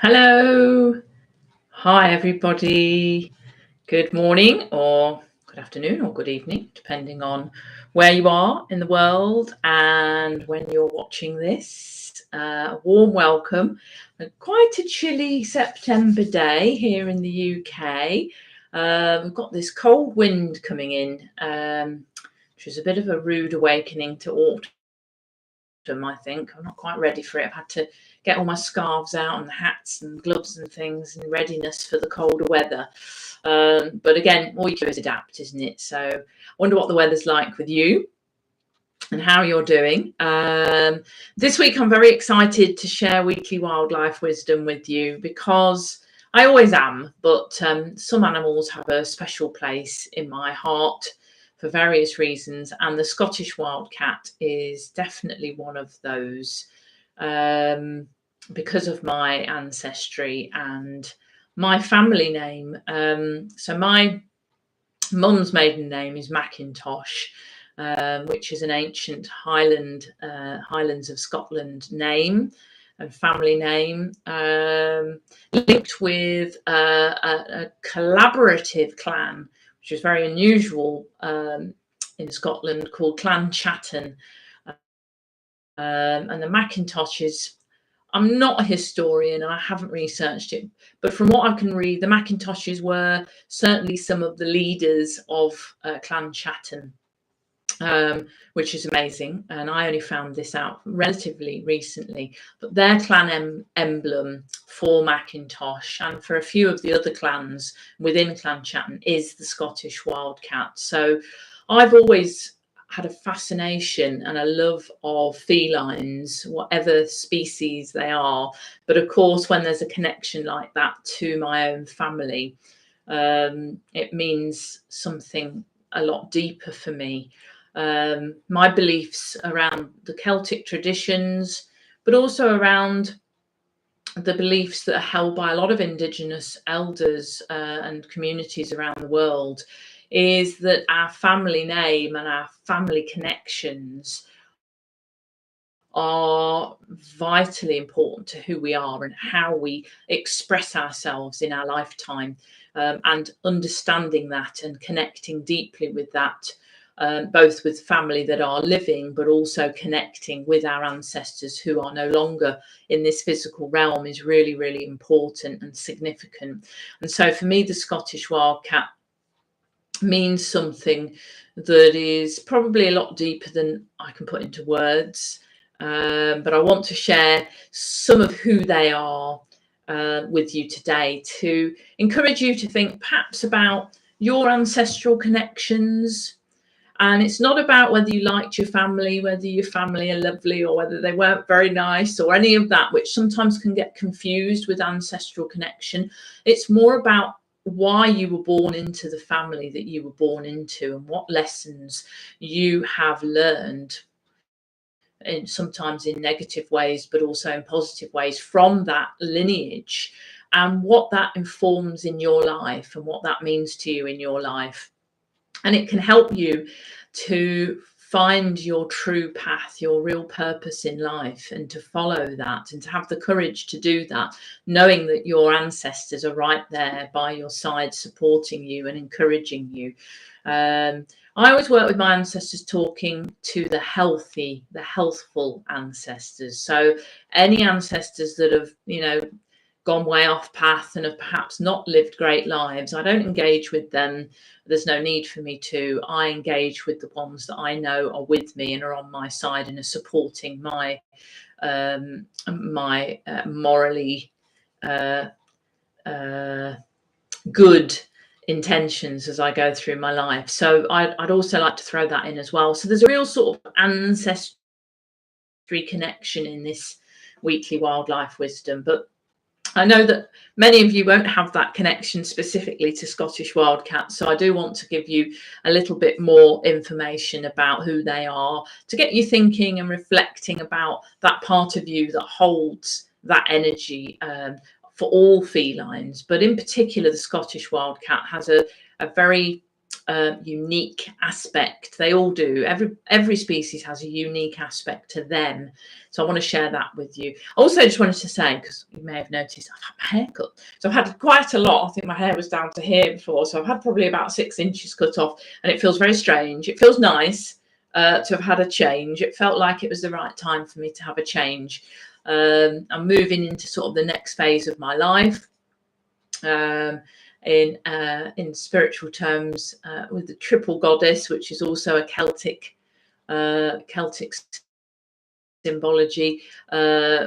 Hello. Hi, everybody. Good morning, or good afternoon, or good evening, depending on where you are in the world and when you're watching this. A warm welcome. Quite a chilly September day here in the UK. We've got this cold wind coming in, which is a bit of a rude awakening to autumn. I think I'm not quite ready for it. I've had to get all my scarves out and hats and gloves and things in readiness for the colder weather. But again, all you can do is adapt, isn't it? So I wonder what the weather's like with you and how you're doing. This week, I'm very excited to share weekly wildlife wisdom with you because I always am, but some animals have a special place in my heart for various reasons, and the Scottish Wildcat is definitely one of those because of my ancestry and my family name. So my mum's maiden name is Mackintosh, which is an ancient Highlands of Scotland name and family name, linked with a collaborative clan, which is very unusual in Scotland, called Clan Chattan. And the Mackintoshes, I'm not a historian, I haven't researched it, but from what I can read, the Mackintoshes were certainly some of the leaders of Clan Chattan, which is amazing. And I only found this out relatively recently. But their clan emblem for Mackintosh and for a few of the other clans within Clan Chattan is the Scottish Wildcat. So I've always had a fascination and a love of felines, whatever species they are. But of course, when there's a connection like that to my own family, it means something a lot deeper for me. My beliefs around the Celtic traditions, but also around the beliefs that are held by a lot of Indigenous elders and communities around the world, is that our family name and our family connections are vitally important to who we are and how we express ourselves in our lifetime, and understanding that and connecting deeply with that, both with family that are living, but also connecting with our ancestors who are no longer in this physical realm, is really, really important and significant. And so for me, the Scottish Wildcat means something that is probably a lot deeper than I can put into words. But I want to share some of who they are with you today, to encourage you to think perhaps about your ancestral connections. And it's not about whether you liked your family, whether your family are lovely, or whether they weren't very nice, or any of that, which sometimes can get confused with ancestral connection. It's more about why you were born into the family that you were born into, and what lessons you have learned, and sometimes in negative ways, but also in positive ways, from that lineage, and what that informs in your life and what that means to you in your life. And it can help you to find your true path, your real purpose in life, and to follow that, and to have the courage to do that, knowing that your ancestors are right there by your side, supporting you and encouraging you. I always work with my ancestors, talking to the healthful ancestors. So any ancestors that have, gone way off path and have perhaps not lived great lives, I don't engage with them. There's no need for me to. I engage with the ones that I know are with me and are on my side and are supporting my morally good intentions as I go through my life. So I'd also like to throw that in as well. So there's a real sort of ancestry connection in this weekly wildlife wisdom, but I know that many of you won't have that connection specifically to Scottish Wildcats, so I do want to give you a little bit more information about who they are, to get you thinking and reflecting about that part of you that holds that energy for all felines. But in particular, the Scottish Wildcat has a very unique aspect. They all do. Every species has a unique aspect to them. So I want to share that with you. Also, just wanted to say, because you may have noticed, I've had my hair cut. So I've had quite a lot. I think my hair was down to here before. So I've had probably about 6 inches cut off, and it feels very strange. It feels nice to have had a change. It felt like it was the right time for me to have a change. I'm moving into sort of the next phase of my life. In spiritual terms, with the triple goddess, which is also a Celtic symbology,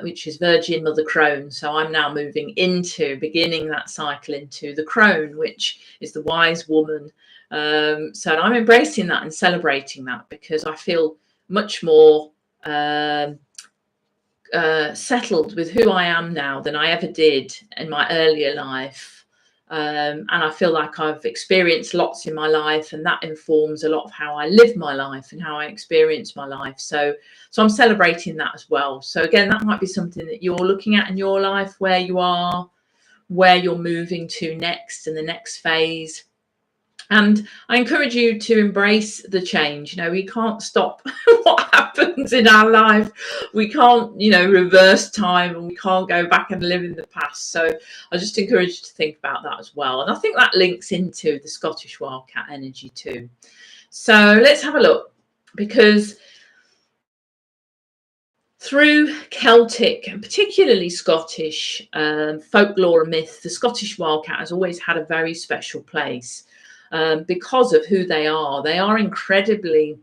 which is Virgin Mother Crone. So I'm now beginning that cycle into the crone, which is the wise woman. So I'm embracing that and celebrating that, because I feel much more settled with who I am now than I ever did in my earlier life. And I feel like I've experienced lots in my life, and that informs a lot of how I live my life and how I experience my life. So I'm celebrating that as well. So again, that might be something that you're looking at in your life, where you are, where you're moving to next, and the next phase. And I encourage you to embrace the change. We can't stop what happens in our life. We can't, reverse time, and we can't go back and live in the past. So I just encourage you to think about that as well. And I think that links into the Scottish Wildcat energy too. So let's have a look, because through Celtic and particularly Scottish folklore and myth, the Scottish Wildcat has always had a very special place. Because of who they are. They are incredibly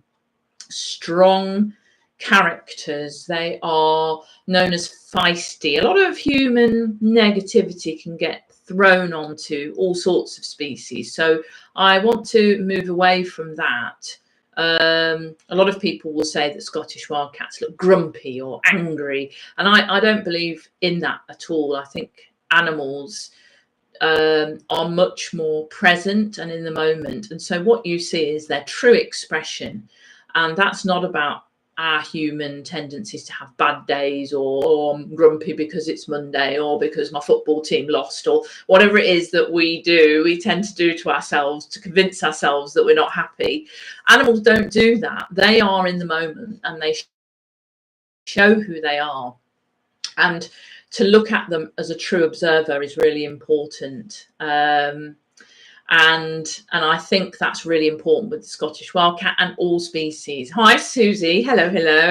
strong characters. They are known as feisty. A lot of human negativity can get thrown onto all sorts of species. So I want to move away from that. A lot of people will say that Scottish Wildcats look grumpy or angry, and I don't believe in that at all. I think animals are much more present and in the moment. And so what you see is their true expression. And that's not about our human tendencies to have bad days, or I'm grumpy because it's Monday, or because my football team lost, or whatever it is that we tend to do to ourselves to convince ourselves that we're not happy. Animals don't do that. They are in the moment, and they show who they are. And to look at them as a true observer is really important. And I think that's really important with the Scottish Wildcat and all species. Hi, Susie. Hello.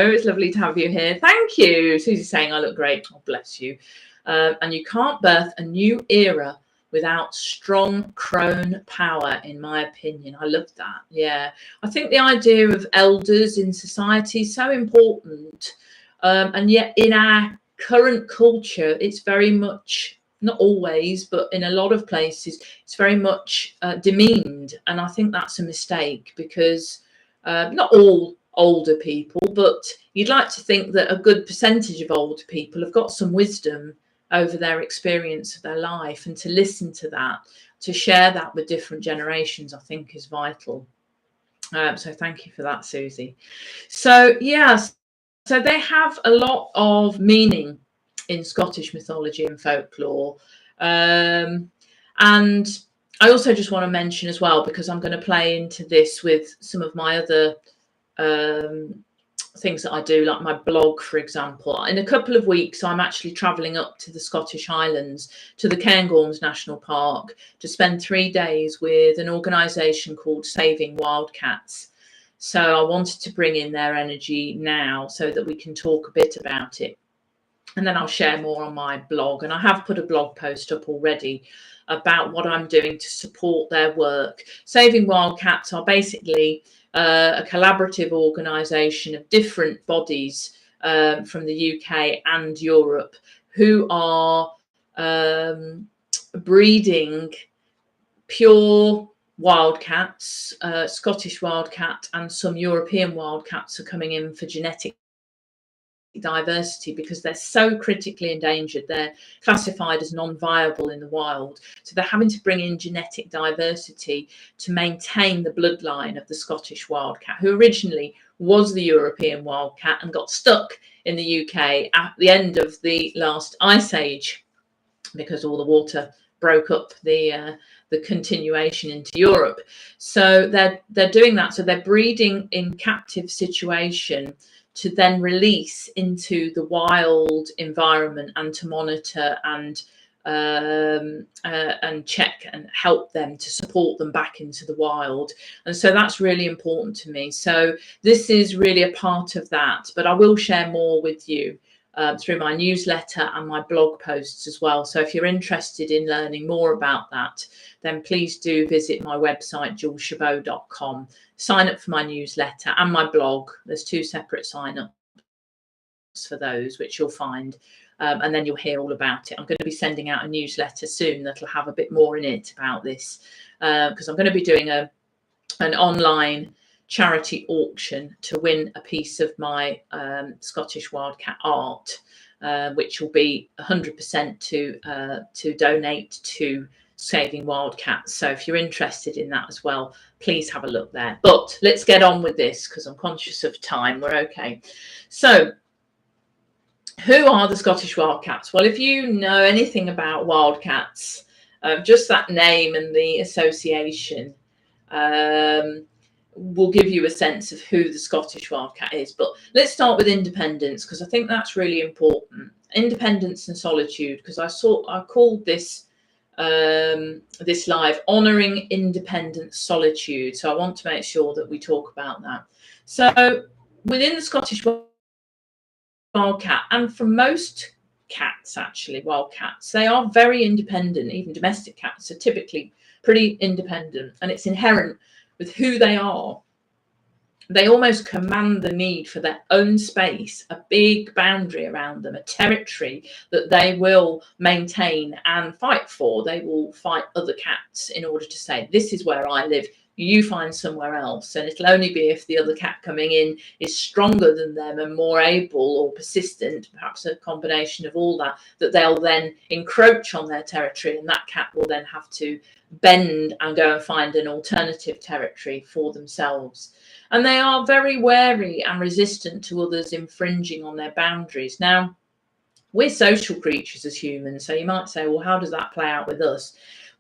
It's lovely to have you here. Thank you. Susie's saying I look great. Oh, bless you. And you can't birth a new era without strong crone power, in my opinion. I love that. Yeah. I think the idea of elders in society is so important. And yet in our current culture, it's very much, not always, but in a lot of places, it's very much demeaned. And I think that's a mistake, because not all older people, but you'd like to think that a good percentage of older people have got some wisdom over their experience of their life, and to listen to that, to share that with different generations, I think is vital. So thank you for that, Susie. So yes. So they have a lot of meaning in Scottish mythology and folklore. And I also just want to mention as well, because I'm going to play into this with some of my other things that I do, like my blog, for example. In a couple of weeks, I'm actually travelling up to the Scottish Highlands, to the Cairngorms National Park, to spend 3 days with an organisation called Saving Wildcats. So I wanted to bring in their energy now so that we can talk a bit about it. And then I'll share more on my blog. And I have put a blog post up already about what I'm doing to support their work. Saving Wildcats are basically a collaborative organisation of different bodies from the UK and Europe, who are breeding pure wildcats. Scottish wildcat and some European wildcats are coming in for genetic diversity, because they're so critically endangered. They're classified as non-viable in the wild, so they're having to bring in genetic diversity to maintain the bloodline of the Scottish wildcat, who originally was the European wildcat and got stuck in the UK at the end of the last ice age, because all the water broke up the continuation into Europe. So they're doing that. So they're breeding in captive situation to then release into the wild environment and to monitor and check and help them, to support them back into the wild. And so that's really important to me. So this is really a part of that, but I will share more with you through my newsletter and my blog posts as well. So if you're interested in learning more about that, then please do visit my website, juleschabot.com. Sign up for my newsletter and my blog. There's 2 separate sign-ups for those, which you'll find. And then you'll hear all about it. I'm going to be sending out a newsletter soon that'll have a bit more in it about this, because I'm going to be doing an online charity auction to win a piece of my Scottish Wildcat art, which will be 100% to donate to saving wildcats. So if you're interested in that as well, please have a look there. But let's get on with this, because I'm conscious of time. We're okay. So who are the Scottish Wildcats? Well, if you know anything about wildcats, just that name and the association will give you a sense of who the Scottish Wildcat is. But let's start with independence, because I think that's really important. Independence and solitude, because I called this this live honouring independence, solitude. So I want to make sure that we talk about that. So within the Scottish Wildcat, and for most cats, actually, wildcats, they are very independent. Even domestic cats are typically pretty independent, and it's inherent with who they are. They almost command the need for their own space, a big boundary around them, a territory that they will maintain and fight for. They will fight other cats in order to say, this is where I live, you find somewhere else. And it'll only be if the other cat coming in is stronger than them and more able or persistent, perhaps a combination of all that, that they'll then encroach on their territory, and that cat will then have to bend and go and find an alternative territory for themselves. And they are very wary and resistant to others infringing on their boundaries. Now, we're social creatures as humans, so you might say, well, how does that play out with us?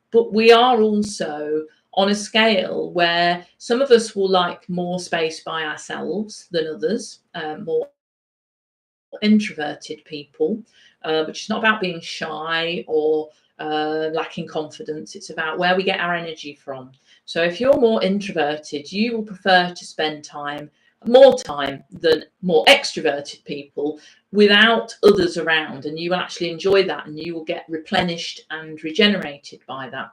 But we are also on a scale where some of us will like more space by ourselves than others, more introverted people, which is not about being shy or lacking confidence. It's about where we get our energy from. So if you're more introverted, you will prefer to spend more time than more extroverted people without others around, and you will actually enjoy that, and you will get replenished and regenerated by that.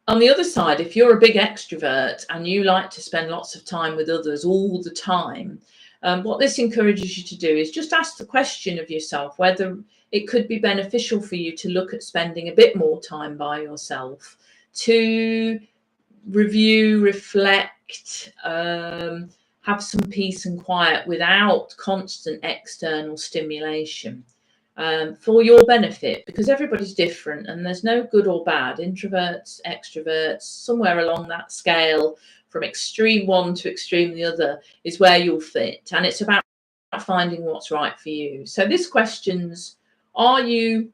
On the other side, if you're a big extrovert and you like to spend lots of time with others all the time, what this encourages you to do is just ask the question of yourself whether it could be beneficial for you to look at spending a bit more time by yourself, to review, reflect, have some peace and quiet without constant external stimulation, for your benefit, because everybody's different and there's no good or bad, introverts, extroverts, somewhere along that scale from extreme one to extreme the other is where you'll fit, and it's about finding what's right for you. So this question's, are you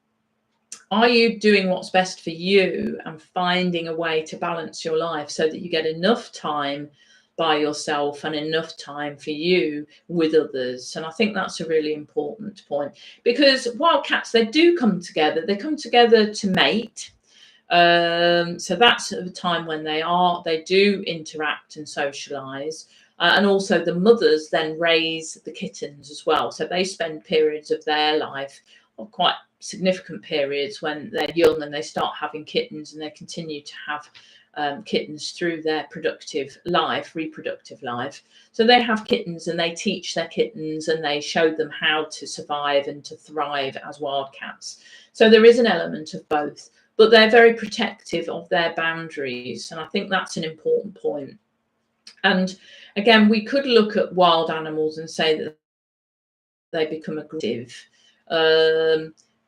doing what's best for you and finding a way to balance your life so that you get enough time by yourself and enough time for you with others? And I think that's a really important point, because wildcats, they do come together. They come together to mate. So that's a time when they do interact and socialize. And also the mothers then raise the kittens as well. So they spend periods of their life, or quite significant periods, when they're young and they start having kittens, and they continue to have kittens through their reproductive life. So they have kittens and they teach their kittens and they show them how to survive and to thrive as wildcats. So there is an element of both, but they're very protective of their boundaries. And I think that's an important point. And again, we could look at wild animals and say that they become aggressive.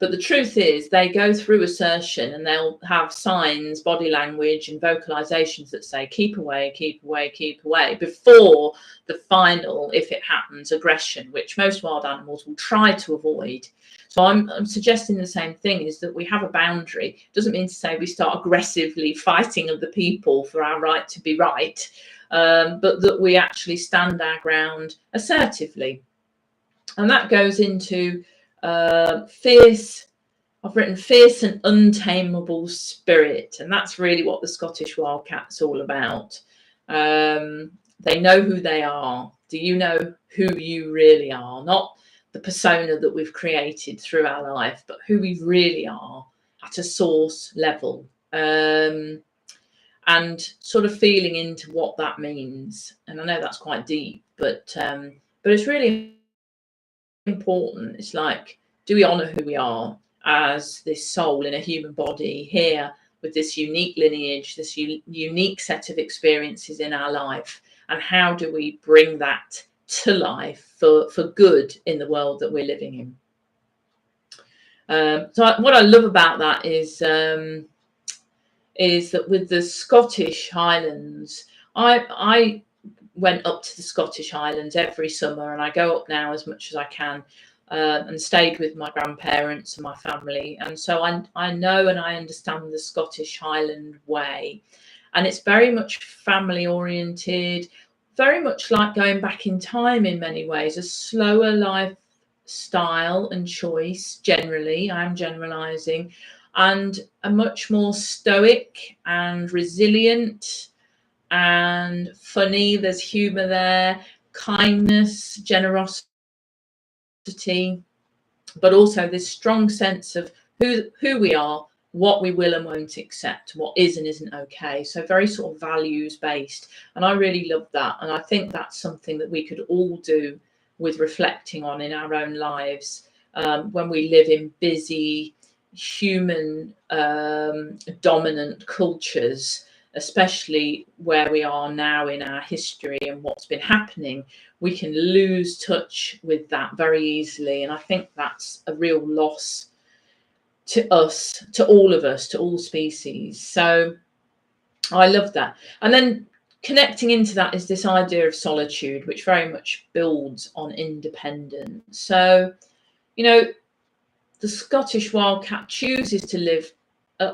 But the truth is, they go through assertion and they'll have signs, body language, and vocalizations that say, keep away, keep away, keep away, before the final, if it happens, aggression, which most wild animals will try to avoid. So I'm suggesting the same thing, is that we have a boundary. It doesn't mean to say we start aggressively fighting other people for our right to be right, but that we actually stand our ground assertively. And that goes into fierce. I've written fierce and untamable spirit, and that's really what the Scottish Wildcat's all about. They know who they are. Do you know who you really are? Not the persona that we've created through our life, but who we really are at a source level, and sort of feeling into what that means. And I know that's quite deep, but it's really important. It's like, do we honor who we are as this soul in a human body here with this unique lineage, this unique set of experiences in our life, and how do we bring that to life for good in the world that we're living in? So what I love about that is that with the Scottish Highlands, I went up to the Scottish Highlands every summer, and I go up now as much as I can, and stayed with my grandparents and my family. And so I know and I understand the Scottish Highland way, and it's very much family oriented, very much like going back in time in many ways, a slower lifestyle and choice generally, I'm generalizing, and a much more stoic and resilient and funny. There's humor there, kindness, generosity, but also this strong sense of who we are, what we will and won't accept, what is and isn't okay. So very sort of values based, and I really love that. And I think that's something that we could all do with reflecting on in our own lives, when we live in busy human dominant cultures, especially where we are now in our history and what's been happening. We can lose touch with that very easily, and I think that's a real loss to us, to all of us, to all species. So I love that. And then connecting into that is this idea of solitude, which very much builds on independence. So, you know, the Scottish Wildcat chooses to live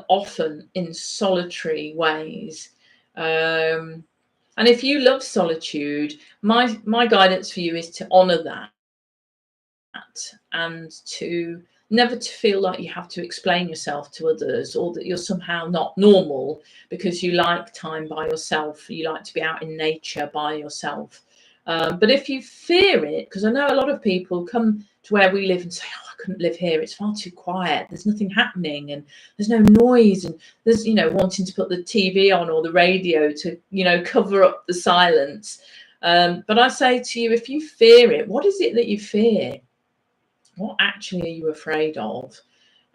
often in solitary ways. And if you love solitude, my guidance for you is to honour that, and to never to feel like you have to explain yourself to others, or that you're somehow not normal because you like time by yourself, you like to be out in nature by yourself. But if you fear it, because I know a lot of people come to where we live and say, oh, I couldn't live here, it's far too quiet, there's nothing happening, and there's no noise, and there's, you know, wanting to put the TV on or the radio to, you know, cover up the silence. But I say to you, if you fear it, what is it that you fear? What actually are you afraid of?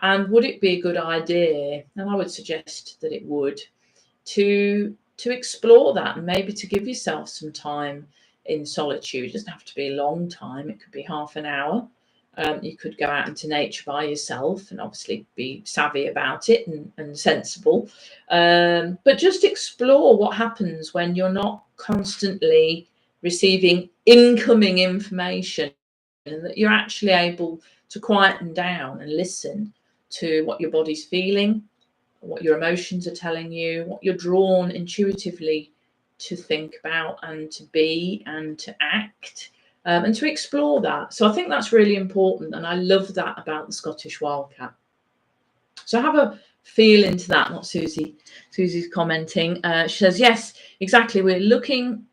And would it be a good idea, and I would suggest that it would, to explore that, and maybe to give yourself some time in solitude? It doesn't have to be a long time, it could be half an hour. You could go out into nature by yourself and obviously be savvy about it and sensible, but just explore what happens when you're not constantly receiving incoming information, and that you're actually able to quieten down and listen to what your body's feeling, what your emotions are telling you, what you're drawn intuitively to think about and to be and to act, and to explore that. So I think that's really important, and I love that about the Scottish Wildcat. So have a feel into that. What Susie's commenting. She says, yes, exactly. We're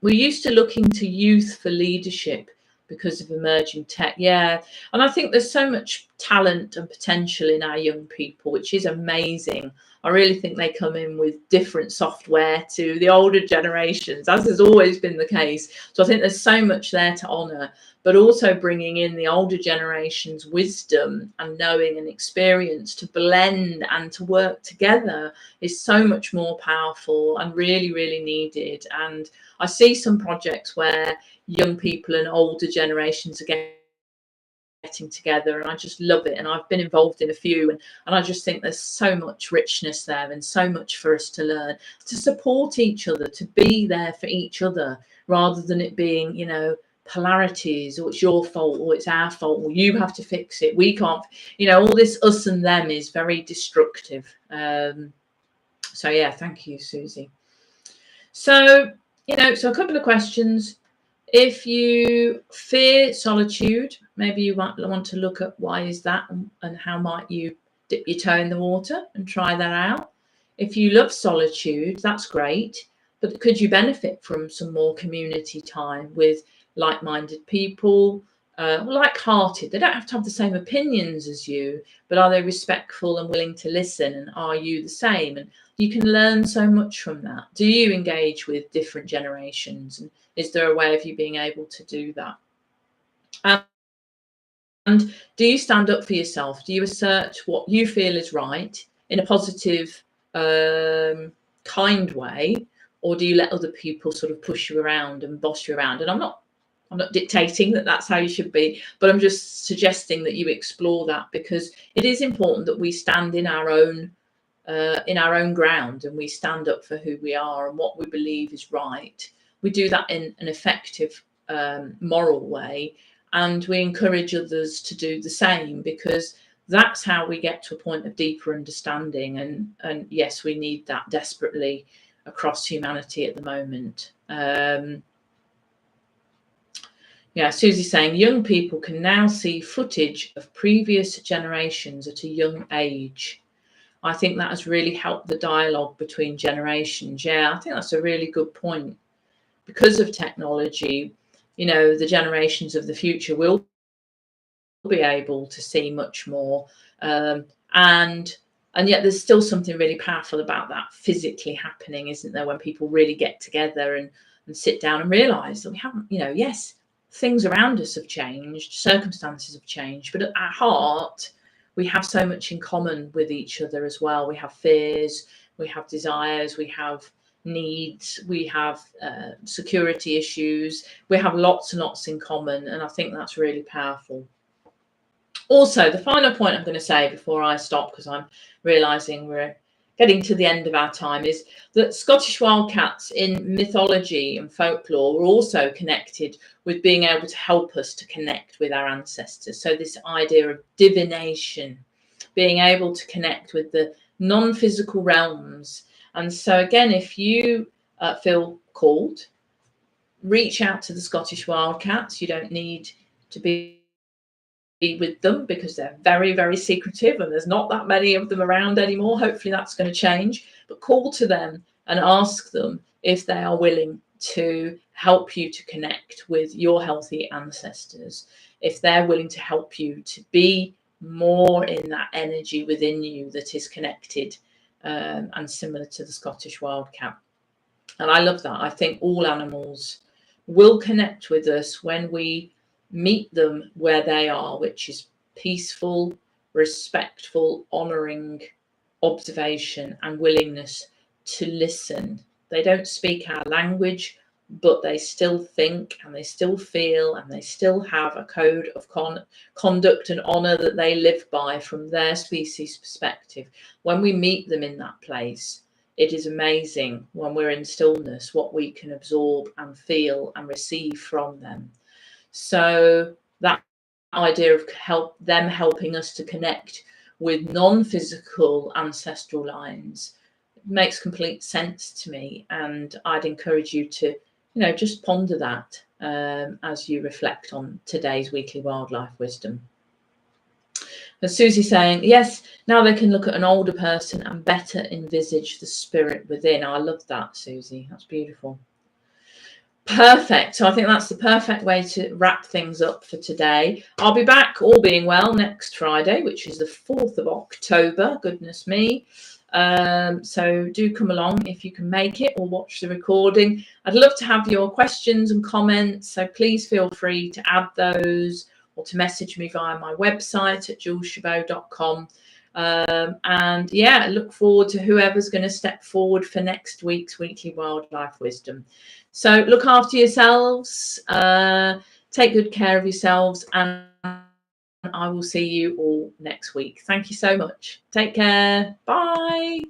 used to looking to youth for leadership because of emerging tech. Yeah. And I think there's so much talent and potential in our young people, which is amazing. I really think they come in with different software to the older generations, as has always been the case. So I think there's so much there to honour, but also bringing in the older generation's wisdom and knowing and experience to blend and to work together is so much more powerful and really, really needed. And I see some projects where young people and older generations are getting getting together, and I just love it. And I've been involved in a few, and I just think there's so much richness there and so much for us to learn, to support each other, to be there for each other, rather than it being, you know, polarities, or it's your fault, or it's our fault, or you have to fix it, we can't, you know, all this us and them is very destructive. So yeah, thank you, Susie. So, you know, so a couple of questions. If you fear solitude, maybe you might want to look at why is that, and how might you dip your toe in the water and try that out. If you love solitude, that's great, but could you benefit from some more community time with like-minded people, like-hearted? They don't have to have the same opinions as you, but are they respectful and willing to listen? And are you the same? And you can learn so much from that. Do you engage with different generations? And is there a way of you being able to do that? And do you stand up for yourself? Do you assert what you feel is right in a positive, kind way? Or do you let other people sort of push you around and boss you around? And I'm not dictating that that's how you should be, but I'm just suggesting that you explore that, because it is important that we stand in our own ground, and we stand up for who we are and what we believe is right. We do that in an effective, moral way, and we encourage others to do the same, because that's how we get to a point of deeper understanding. And yes, we need that desperately across humanity at the moment. Yeah, Susie's saying young people can now see footage of previous generations at a young age. I think that has really helped the dialogue between generations. Yeah, I think that's a really good point. Because of technology, you know, the generations of the future will be able to see much more. And yet there's still something really powerful about that physically happening, isn't there, when people really get together and sit down and realise that we haven't, you know, yes, things around us have changed, circumstances have changed, but at our heart, we have so much in common with each other as well. We have fears, we have desires, we have needs, we have security issues, we have lots and lots in common, and I think that's really powerful. Also, the final point I'm going to say before I stop, because I'm realising we're getting to the end of our time, is that Scottish wildcats in mythology and folklore were also connected with being able to help us to connect with our ancestors. So this idea of divination, being able to connect with the non-physical realms. And so again, if you feel called, reach out to the Scottish wildcats. You don't need to be with them, because they're very, very secretive, and there's not that many of them around anymore. Hopefully that's going to change, but call to them and ask them if they are willing to help you to connect with your healthy ancestors, if they're willing to help you to be more in that energy within you that is connected, and similar to the Scottish wildcat. And I love that. I think all animals will connect with us when we meet them where they are, which is peaceful, respectful, honouring observation and willingness to listen. They don't speak our language, but they still think and they still feel, and they still have a code of conduct and honour that they live by from their species perspective. When we meet them in that place, it is amazing, when we're in stillness, what we can absorb and feel and receive from them. So that idea of them helping us to connect with non-physical ancestral lines makes complete sense to me, and I'd encourage you to, you know, just ponder that as you reflect on today's weekly wildlife wisdom. And Susie saying, yes, now they can look at an older person and better envisage the spirit within. I love that, Susie. That's beautiful. Perfect. So I think that's the perfect way to wrap things up for today. I'll be back, all being well, next Friday, which is the 4th of October. Goodness me. So do come along if you can make it, or watch the recording. I'd love to have your questions and comments, so please feel free to add those or to message me via my website at juleschabot.com. And yeah, look forward to whoever's going to step forward for next week's weekly wildlife wisdom. So look after yourselves, take good care of yourselves, and I will see you all next week. Thank you so much. Take care. Bye.